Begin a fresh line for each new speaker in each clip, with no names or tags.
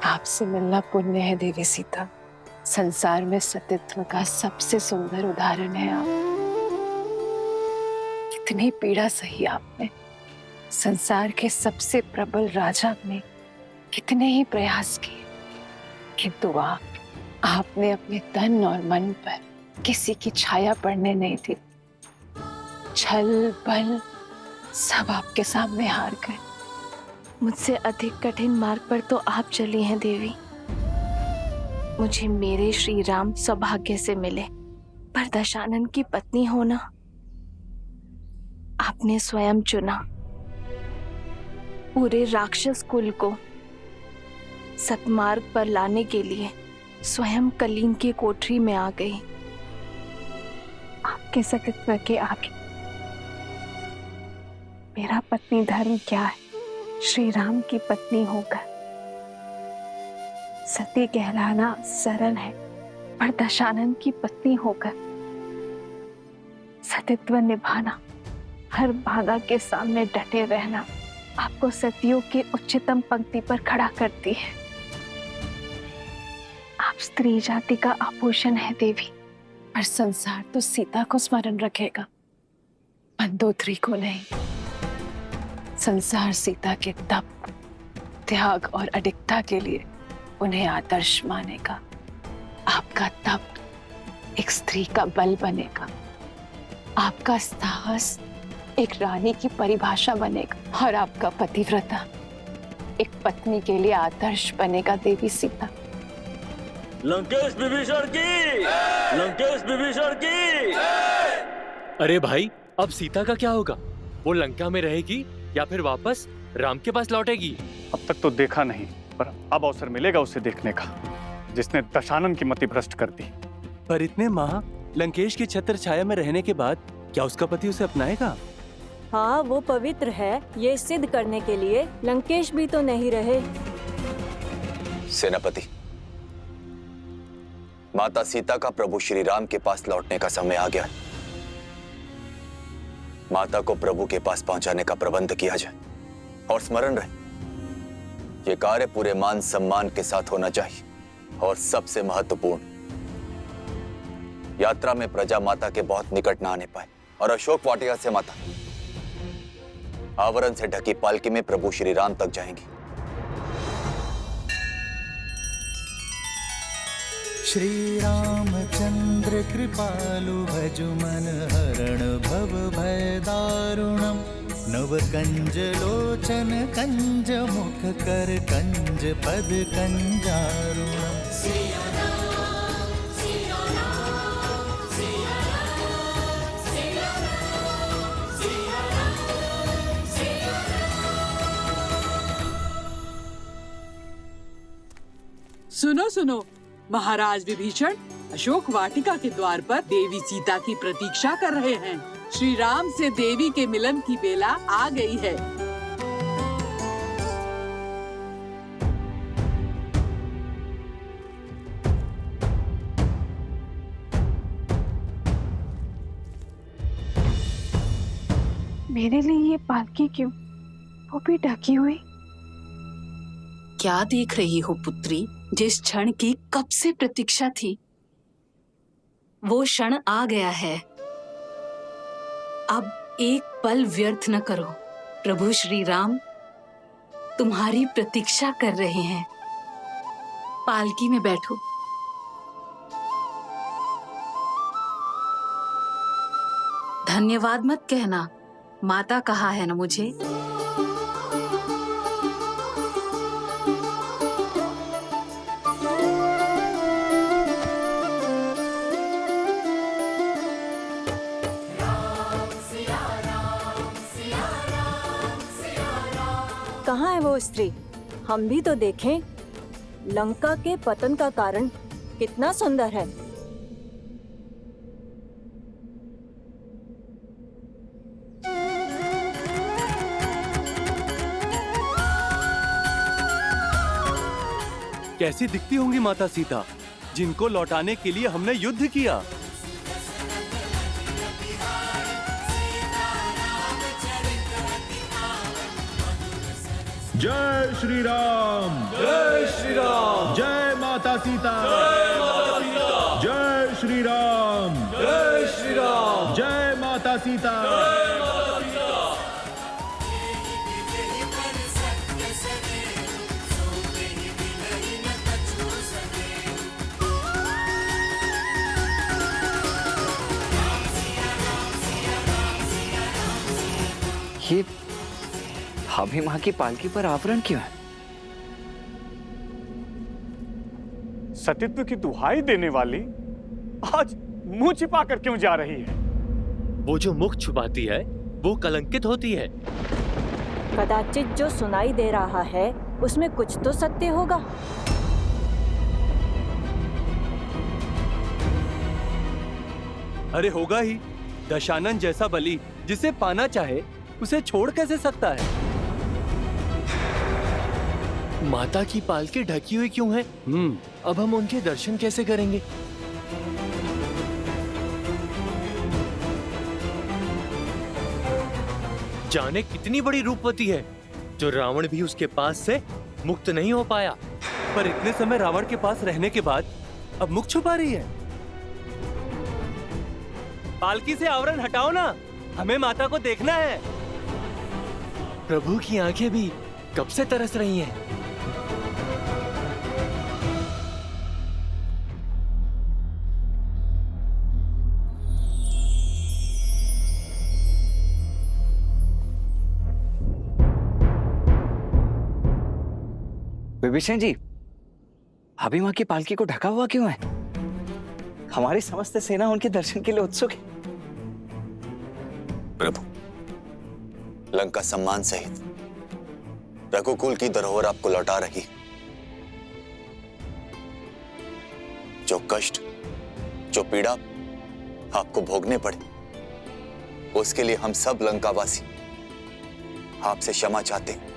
आपसे मिलना पुण्य है देवी सीता। संसार में सतीत्व का सबसे सुंदर उदाहरण है आप। कितनी पीड़ा सही आपने। संसार के सबसे प्रबल राजा ने कितने ही प्रयास किए, किंतु आपने अपने तन और मन पर किसी की छाया पड़ने नहीं दी। छल बल सब आपके सामने हार गए।
मुझसे अधिक कठिन मार्ग पर तो आप चली हैं देवी। मुझे मेरे श्री राम सौभाग्य से मिले, पर दशानन की पत्नी होना आपने स्वयं चुना। पूरे राक्षस कुल को सतमार्ग पर लाने के लिए स्वयं कलीन की कोठरी में आ गई।
आपके सतीत्व के आगे मेरा पत्नी धर्म क्या है? श्री राम की पत्नी होकर सती कहलाना सरल है, पर दशानन की पत्नी होकर सतीत्व निभाना, हर बाधा के सामने डटे रहना आपको सतियों के उच्चतम पंक्ति पर खड़ा करती है। आप स्त्री जाति का आभूषण है देवी, पर संसार तो सीता को स्मरण रखेगा, मंदोदरी को नहीं। संसार सीता के तप, त्याग और अडिगता के लिए उन्हें आदर्श मानेगा। आपका तप एक स्त्री का बल बनेगा, आपका साहस एक रानी की परिभाषा बनेगा, और आपका पतिव्रता एक पत्नी के लिए आदर्श बनेगा देवी सीता।
लंकेश विभीषण की, लंकेश विभीषण की।
अरे भाई, अब सीता का क्या होगा? वो लंका में रहेगी या फिर वापस राम के पास लौटेगी?
अब तक तो देखा नहीं, पर अब अवसर मिलेगा उसे देखने का, जिसने दशानन की मति भ्रष्ट कर दी।
पर इतने माह लंकेश की छत्र छाया में रहने के बाद क्या उसका पति उसे अपनाएगा?
हाँ, वो पवित्र है, ये सिद्ध करने के लिए लंकेश भी तो नहीं रहे।
सेनापति, माता सीता का प्रभु श्री राम के पास लौटने का समय आ गया है। माता को प्रभु के पास पहुंचाने का प्रबंध किया जाए, और स्मरण रहे, ये कार्य पूरे मान सम्मान के साथ होना चाहिए। और सबसे महत्वपूर्ण, यात्रा में प्रजा माता के बहुत निकट न आने पाए, और अशोक वाटिका से माता आवरण से ढकी पालकी में प्रभु श्री राम तक जाएंगी।
श्री रामचंद्र कृपालु भजु मन हरण भव भय दारुणम। नव कंज लोचन कंज मुख कर कंज पद कंजारुणम।
सुनो सुनो, महाराज विभीषण अशोक वाटिका के द्वार पर देवी सीता की प्रतीक्षा कर रहे हैं। श्री राम से देवी के मिलन की बेला आ गई है।
मेरे लिए ये पालकी क्यों, वो भी ढकी हुई?
क्या देख रही हो पुत्री? जिस क्षण की कब से प्रतीक्षा थी, वो क्षण आ गया है। अब एक पल व्यर्थ न करो। प्रभु श्री राम तुम्हारी प्रतीक्षा कर रहे हैं। पालकी में बैठो। धन्यवाद मत कहना, माता कहा है ना मुझे।
कहाँ है वो स्त्री? हम भी तो देखें। लंका के पतन का कारण कितना सुंदर है।
कैसी दिखती होंगी माता सीता, जिनको लौटाने के लिए हमने युद्ध किया।
जय श्री राम, जय श्री राम।
सीता, जय श्री राम,
जय श्री राम,
जय माता सीता।
ये भाभी माँ की पालकी पर आवरण क्यों है?
सतीत्व की दुहाई देने वाली आज मुंह छिपाकर क्यों जा रही है?
वो जो मुख छुपाती है वो कलंकित होती है।
कदाचित जो सुनाई दे रहा है उसमें कुछ तो सत्य होगा।
अरे होगा ही। दशानन जैसा बलि जिसे पाना चाहे उसे छोड़ कैसे सकता है?
माता की पालकी ढकी हुई क्यों है? अब हम उनके दर्शन कैसे करेंगे? जाने कितनी बड़ी रूपवती है जो रावण भी उसके पास से मुक्त नहीं हो पाया।
पर इतने समय रावण के पास रहने के बाद अब मुख छुपा रही है। पालकी से आवरण हटाओ ना, हमें माता को देखना है।
प्रभु की आंखें भी कब से तरस रही हैं।
विभीषण जी, भाभी माँ की पालकी को ढका हुआ क्यों है? हमारी समस्त सेना उनके दर्शन के लिए उत्सुक है।
प्रभु, लंका सम्मान सहित रघुकुल की धरोहर आपको लौटा रही। जो कष्ट, जो पीड़ा आपको भोगने पड़े, उसके लिए हम सब लंकावासी आपसे क्षमा चाहते हैं।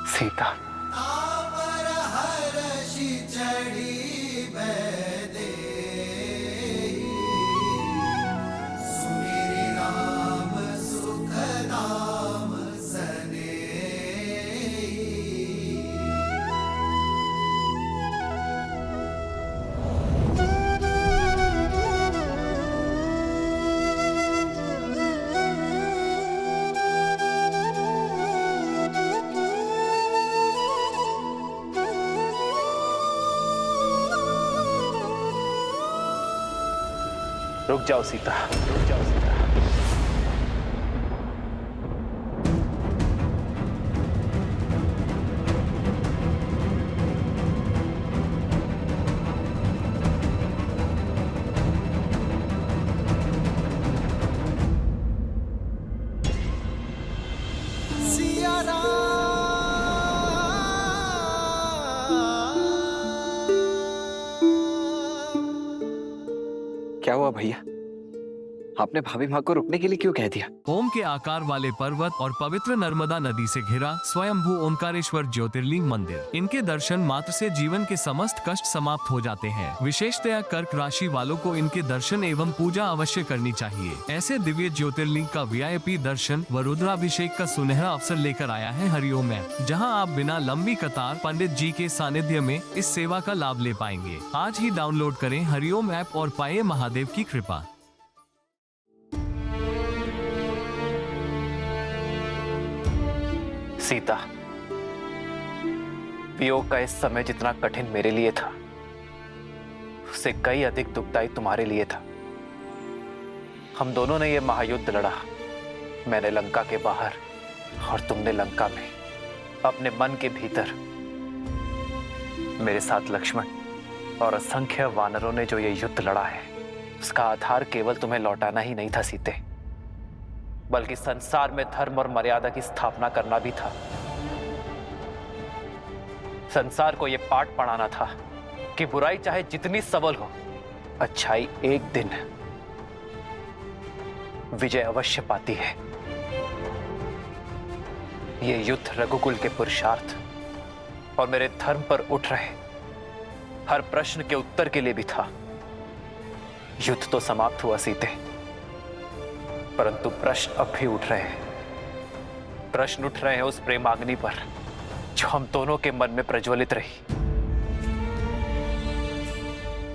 सीता,
रुक जाओ सीता, रुक जाओ सीता। क्या हुआ भैया? आपने भाभी माँ को रुकने के लिए क्यों कह दिया?
ओम के आकार वाले पर्वत और पवित्र नर्मदा नदी से घिरा स्वयंभू ओंकारेश्वर ज्योतिर्लिंग मंदिर, इनके दर्शन मात्र से जीवन के समस्त कष्ट समाप्त हो जाते हैं। विशेषतया कर्क राशि वालों को इनके दर्शन एवं पूजा अवश्य करनी चाहिए। ऐसे दिव्य ज्योतिर्लिंग का VIP दर्शन व रुद्राभिषेक का सुनहरा अवसर लेकर आया है हरिओम ऐप, जहां आप बिना लंबी कतार पंडित जी के सानिध्य में इस सेवा का लाभ ले पाएंगे। आज ही डाउनलोड करें हरिओम ऐप और पाए महादेव की कृपा।
सीता, वियोग का इस समय जितना कठिन मेरे लिए था, उससे कई अधिक दुखदायी तुम्हारे लिए था। हम दोनों ने यह महायुद्ध लड़ा, मैंने लंका के बाहर और तुमने लंका में, अपने मन के भीतर। मेरे साथ लक्ष्मण और असंख्य वानरों ने जो ये युद्ध लड़ा है, उसका आधार केवल तुम्हें लौटाना ही नहीं था सीते, बल्कि संसार में धर्म और मर्यादा की स्थापना करना भी था। संसार को यह पाठ पढ़ाना था कि बुराई चाहे जितनी सबल हो, अच्छाई एक दिन विजय अवश्य पाती है। यह युद्ध रघुकुल के पुरुषार्थ और मेरे धर्म पर उठ रहे हर प्रश्न के उत्तर के लिए भी था। युद्ध तो समाप्त हुआ सीते, परंतु प्रश्न अब भी उठ रहे हैं। प्रश्न उठ रहे हैं उस प्रेमाग्नि पर जो हम दोनों के मन में प्रज्वलित रही।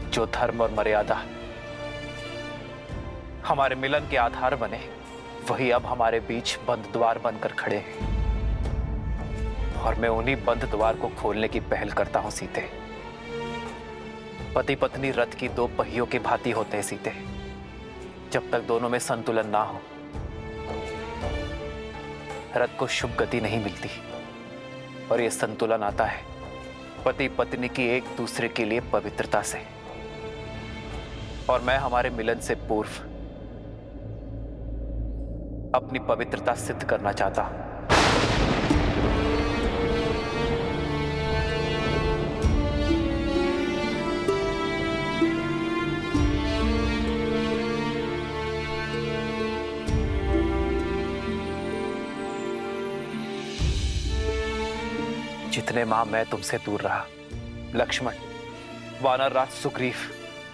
जो धर्म और मर्यादा हमारे मिलन के आधार बने, वही अब हमारे बीच बंद द्वार बनकर खड़े हैं, और मैं उन्हीं बंद द्वार को खोलने की पहल करता हूं सीते। पति पत्नी रथ की दो पहियों के भांति होते हैं सीते। जब तक दोनों में संतुलन ना हो, रथ को शुभ गति नहीं मिलती। और यह संतुलन आता है पति पत्नी की एक दूसरे के लिए पवित्रता से। और मैं हमारे मिलन से पूर्व अपनी पवित्रता सिद्ध करना चाहता हूं। जितने माह मैं तुमसे दूर रहा, लक्ष्मण, वानर राज सुग्रीव,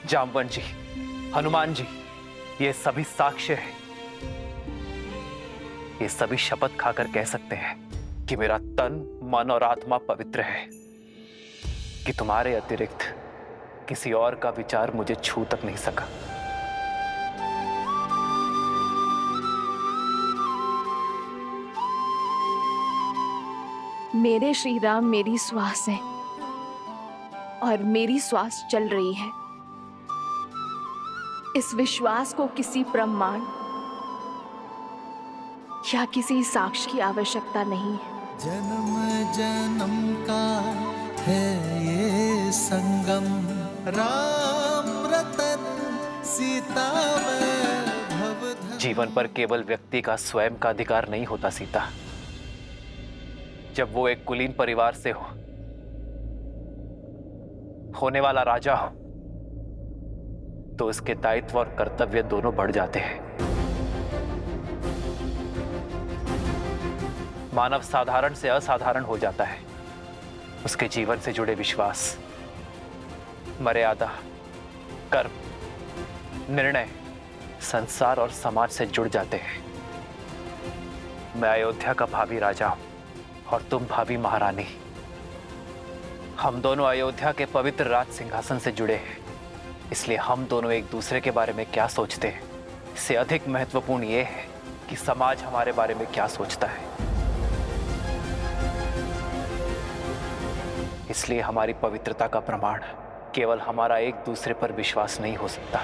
जामवन जी, हनुमान जी, ये सभी साक्ष्य हैं। ये सभी शपथ खाकर कह सकते हैं कि मेरा तन, मन और आत्मा पवित्र है, कि तुम्हारे अतिरिक्त किसी और का विचार मुझे छू तक नहीं सका।
मेरे श्री राम मेरी श्वास है और मेरी श्वास चल रही है। इस विश्वास को किसी प्रमाण या किसी साक्ष्य की आवश्यकता नहीं है।
जन्म जन्म का है ये संगम, राम रतन सीता वैभव।
जीवन पर केवल व्यक्ति का स्वयं का अधिकार नहीं होता सीता। जब वो एक कुलीन परिवार से होने वाला राजा हो, तो उसके दायित्व और कर्तव्य दोनों बढ़ जाते हैं। मानव साधारण से असाधारण हो जाता है। उसके जीवन से जुड़े विश्वास, मर्यादा, कर्म, निर्णय संसार और समाज से जुड़ जाते हैं। मैं अयोध्या का भावी राजा हूं और तुम भावी महारानी। हम दोनों अयोध्या के पवित्र राज सिंहासन से जुड़े हैं, इसलिए हम दोनों एक दूसरे के बारे में क्या सोचते हैं, इससे अधिक महत्वपूर्ण यह है कि समाज हमारे बारे में क्या सोचता है। इसलिए हमारी पवित्रता का प्रमाण केवल हमारा एक दूसरे पर विश्वास नहीं हो सकता।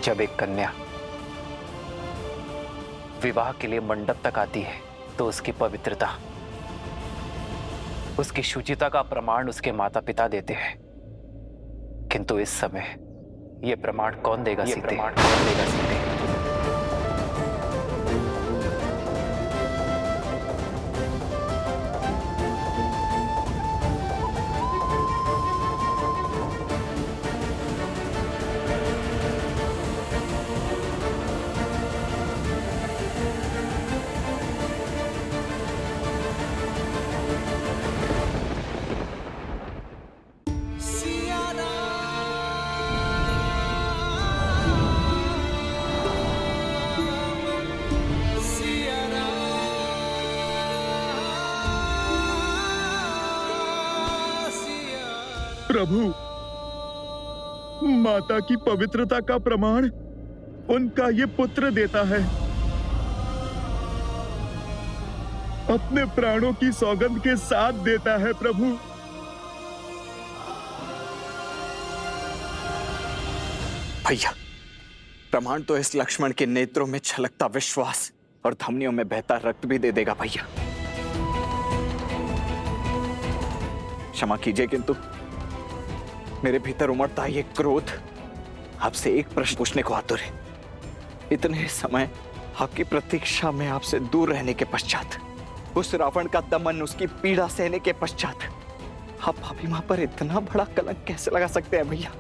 जब एक कन्या विवाह के लिए मंडप तक आती है तो उसकी पवित्रता, उसकी शुचिता का प्रमाण उसके माता पिता देते हैं। किंतु इस समय ये प्रमाण कौन देगा सीते?
प्रभु, माता की पवित्रता का प्रमाण उनका ये पुत्र देता है। अपने प्राणों की सौगंध के साथ देता है प्रभु।
भैया, प्रमाण तो इस लक्ष्मण के नेत्रों में छलकता विश्वास और धमनियों में बहता रक्त भी दे देगा भैया। क्षमा कीजिए, किंतु मेरे भीतर उमड़ता ये क्रोध आपसे एक प्रश्न पूछने को आतुर है। इतने समय आपकी प्रतीक्षा में आपसे दूर रहने के पश्चात, उस रावण का दमन, उसकी पीड़ा सहने के पश्चात, आप भाभी मां पर इतना बड़ा कलंक कैसे लगा सकते हैं भैया?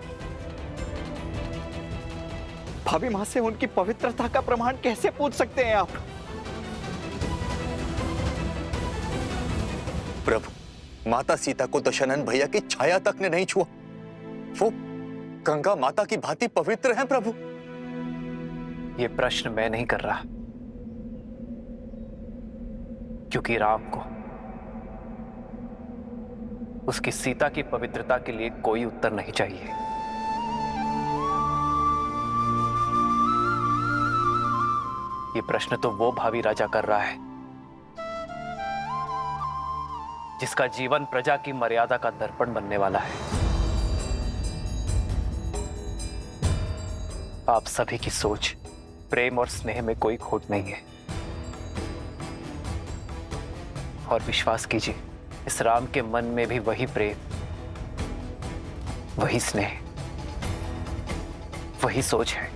भाभी मां से उनकी पवित्रता का प्रमाण कैसे पूछ सकते हैं आप?
प्रभु, माता सीता को दशरथ भैया की छाया तक ने नहीं छुआ। वो गंगा माता की भांति पवित्र हैं प्रभु।
ये प्रश्न मैं नहीं कर रहा, क्योंकि राम को उसकी सीता की पवित्रता के लिए कोई उत्तर नहीं चाहिए। ये प्रश्न तो वो भावी राजा कर रहा है जिसका जीवन प्रजा की मर्यादा का दर्पण बनने वाला है। आप सभी की सोच, प्रेम और स्नेह में कोई खोट नहीं है। और विश्वास कीजिए, इस राम के मन में भी वही प्रेम, वही स्नेह, वही सोच है।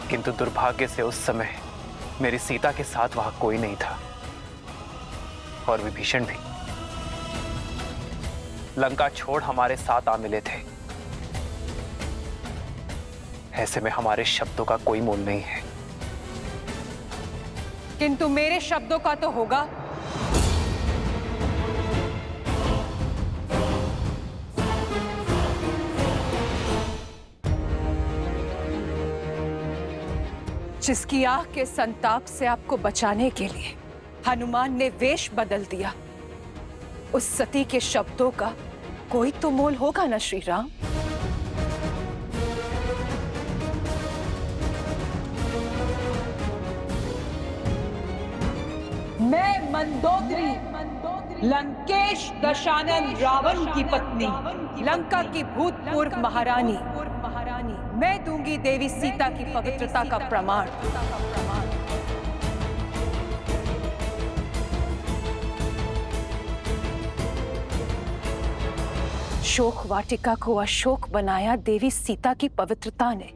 किंतु दुर्भाग्य से उस समय मेरी सीता के साथ वहां कोई नहीं था, और विभीषण भी लंका छोड़ हमारे साथ आ मिले थे। ऐसे में हमारे शब्दों का कोई मोल नहीं है।
किंतु मेरे शब्दों का तो होगा। जिसकी आग के संताप से आपको बचाने के लिए हनुमान ने वेश बदल दिया, उस सती के शब्दों का कोई तो मोल होगा ना श्री राम? मैं मंदोदरी, लंकेश दशानन रावण की पत्नी, लंका की भूतपूर्व महारानी, मैं दूंगी देवी सीता की पवित्रता का प्रमाण। शोक वाटिका को अशोक बनाया देवी सीता की पवित्रता ने।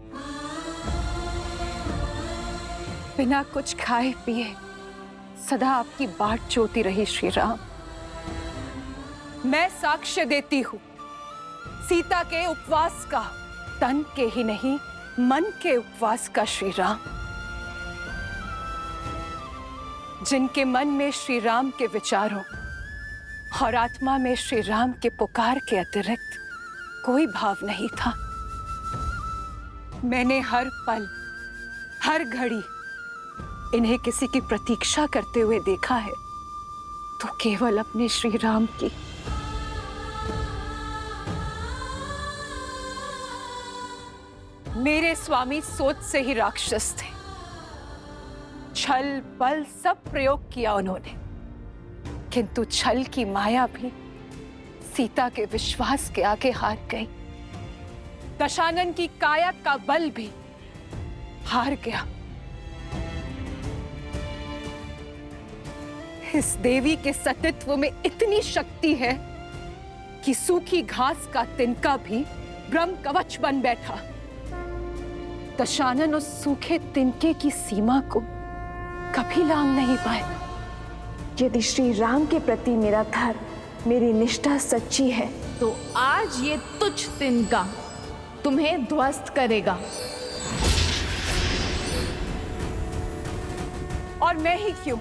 बिना कुछ खाए पिए सदा आपकी बाट जोती रही श्री राम। मैं साक्ष्य देती हूं सीता के उपवास का, तन के ही नहीं मन के उपवास का श्री राम। जिनके मन में श्री राम के विचारों और आत्मा में श्री राम के पुकार के अतिरिक्त कोई भाव नहीं था। मैंने हर पल, हर घड़ी इन्हें किसी की प्रतीक्षा करते हुए देखा है, तो केवल अपने श्री राम की। मेरे स्वामी सोच से ही राक्षस थे। छल बल सब प्रयोग किया उन्होंने, किंतु छल की माया भी सीता के विश्वास के आगे हार गई। दशानन की काया का बल भी हार गया। इस देवी के सतीत्व में इतनी शक्ति है कि सूखी घास का तिनका भी ब्रह्म कवच बन बैठा। दशानन उस सूखे तिनके की सीमा को कभी लांघ नहीं पाए।
यदि श्री राम के प्रति मेरा धर्म, मेरी निष्ठा सच्ची है, तो आज ये तुच्छ तिनका तुम्हें ध्वस्त करेगा।
और मैं ही क्यों?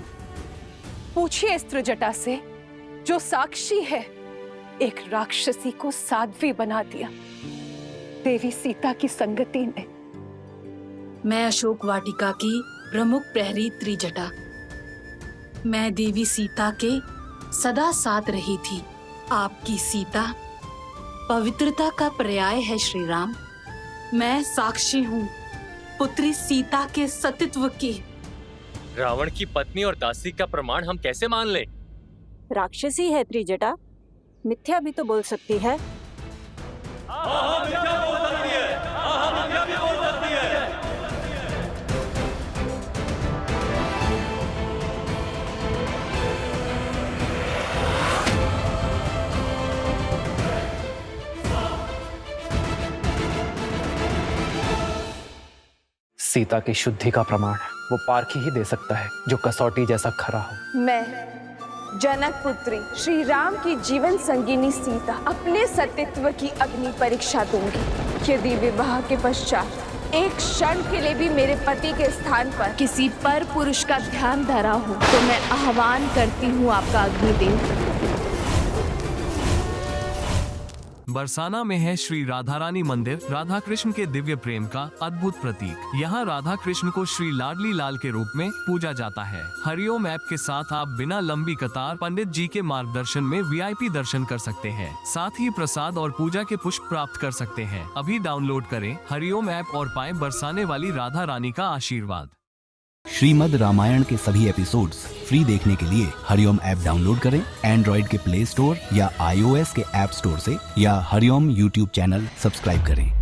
पूछिए इस त्रिजटा से, जो साक्षी है, एक राक्षसी को साध्वी बना दिया देवी सीता की संगति ने।
मैं अशोक वाटिका की प्रमुख प्रहरी त्रिजटा, मैं देवी सीता के सदा साथ रही थी। आपकी सीता पवित्रता का पर्याय है श्री राम। मैं साक्षी हूँ पुत्री सीता के सतीत्व की।
रावण की पत्नी और दासी का प्रमाण हम कैसे मान लें?
राक्षसी है त्रिजटा, मिथ्या भी तो बोल सकती है।
सीता की शुद्धि का प्रमाण वो पारखी ही दे सकता है, जो कसौटी जैसा खरा हो।
मैं जनक पुत्री श्री राम की जीवन संगिनी सीता अपने सतीत्व की अग्नि परीक्षा दूंगी। यदि विवाह के पश्चात एक क्षण के लिए भी मेरे पति के स्थान पर किसी पर पुरुष का ध्यान धरा हो, तो मैं आह्वान करती हूँ आपका अग्निदेव।
बरसाना में है श्री राधा रानी मंदिर, राधा कृष्ण के दिव्य प्रेम का अद्भुत प्रतीक। यहाँ राधा कृष्ण को श्री लाडली लाल के रूप में पूजा जाता है। हरिओम ऐप के साथ आप बिना लंबी कतार पंडित जी के मार्गदर्शन में VIP दर्शन कर सकते हैं। साथ ही प्रसाद और पूजा के पुष्प प्राप्त कर सकते हैं। अभी डाउनलोड करें हरिओम ऐप और पाएं बरसाने वाली राधा रानी का आशीर्वाद।
श्रीमद् रामायण के सभी एपिसोड्स फ्री देखने के लिए हरिओम ऐप डाउनलोड करें एंड्रॉइड के प्ले स्टोर या iOS के ऐप स्टोर से, या हरिओम YouTube चैनल सब्सक्राइब करें।